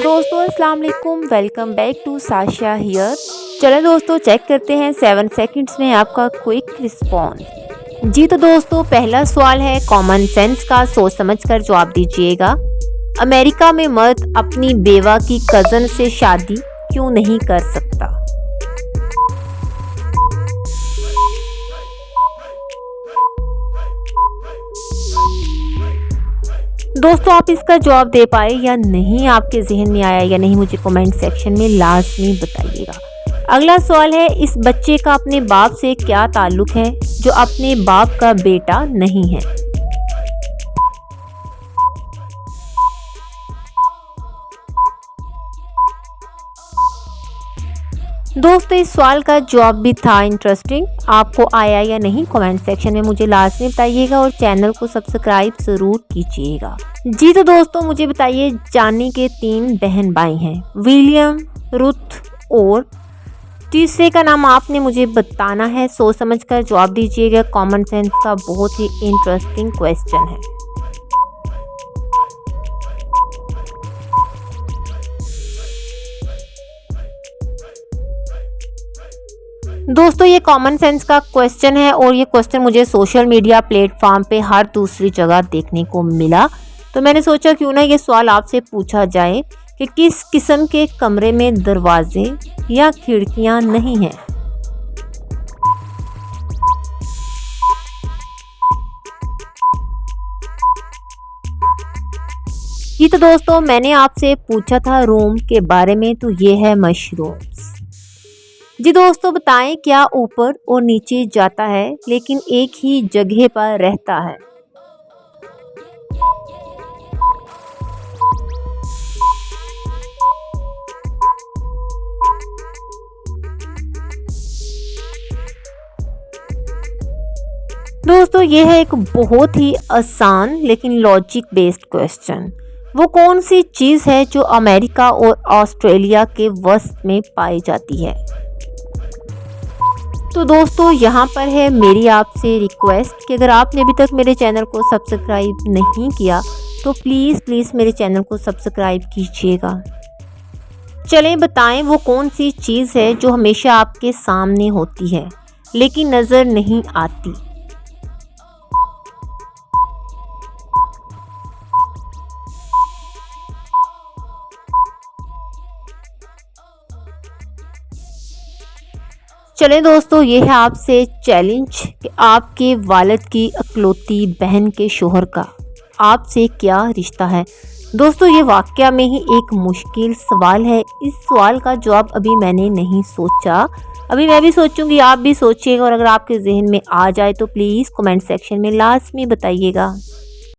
दोस्तों अस्सलाम वालेकुम, welcome back to Sasha here. चलें दोस्तों चेक करते हैं 7 सेकंड्स में आपका क्विक रिस्पॉन्स। जी तो दोस्तों पहला सवाल है कॉमन सेंस का, सोच समझ कर जवाब दीजिएगा। अमेरिका में मर्द अपनी बेवा की कज़न से शादी क्यों नहीं कर सकता? दोस्तों आप इसका जवाब दे पाए या नहीं, आपके जहन में आया या नहीं, मुझे कमेंट सेक्शन में लाजमी बताइएगा। अगला सवाल है इस बच्चे का अपने बाप से क्या ताल्लुक है जो अपने बाप का बेटा नहीं है? दोस्तों इस सवाल का जवाब भी था इंटरेस्टिंग, आपको आया या नहीं कमेंट सेक्शन में मुझे लाजमी बताइएगा और चैनल को सब्सक्राइब ज़रूर कीजिएगा। जी तो दोस्तों मुझे बताइए जानी के 3 बहन भाई हैं, विलियम, रुथ और तीसरे का नाम आपने मुझे बताना है। सोच समझ कर जवाब दीजिएगा, कॉमन सेंस का बहुत ही इंटरेस्टिंग क्वेश्चन है। दोस्तों ये कॉमन सेंस का क्वेश्चन है और ये क्वेश्चन मुझे सोशल मीडिया प्लेटफॉर्म पे हर दूसरी जगह देखने को मिला, तो मैंने सोचा क्यों ना ये सवाल आपसे पूछा जाए कि किस किस्म के कमरे में दरवाजे या खिड़कियां नहीं हैं। ये तो दोस्तों मैंने आपसे पूछा था रूम के बारे में, तो ये है मशरूम्स। जी दोस्तों बताएं क्या ऊपर और नीचे जाता है लेकिन एक ही जगह पर रहता है? दोस्तों ये है एक बहुत ही आसान लेकिन लॉजिक बेस्ड क्वेश्चन। वो कौन सी चीज़ है जो अमेरिका और ऑस्ट्रेलिया के वस्त में पाई जाती है? तो दोस्तों यहाँ पर है मेरी आपसे रिक्वेस्ट कि अगर आपने अभी तक मेरे चैनल को सब्सक्राइब नहीं किया तो प्लीज़ मेरे चैनल को सब्सक्राइब कीजिएगा। चलें बताएं वो कौन सी चीज़ है जो हमेशा आपके सामने होती है लेकिन नज़र नहीं आती? चलें दोस्तों ये है आपसे चैलेंज कि आपके वालिद की अकलौती बहन के शोहर का आपसे क्या रिश्ता है। दोस्तों ये वाकया में ही एक मुश्किल सवाल है, इस सवाल का जवाब अभी मैंने नहीं सोचा, अभी मैं भी सोचूंगी, आप भी सोचिएगा और अगर आपके जहन में आ जाए तो प्लीज़ कमेंट सेक्शन में लाजमी बताइएगा।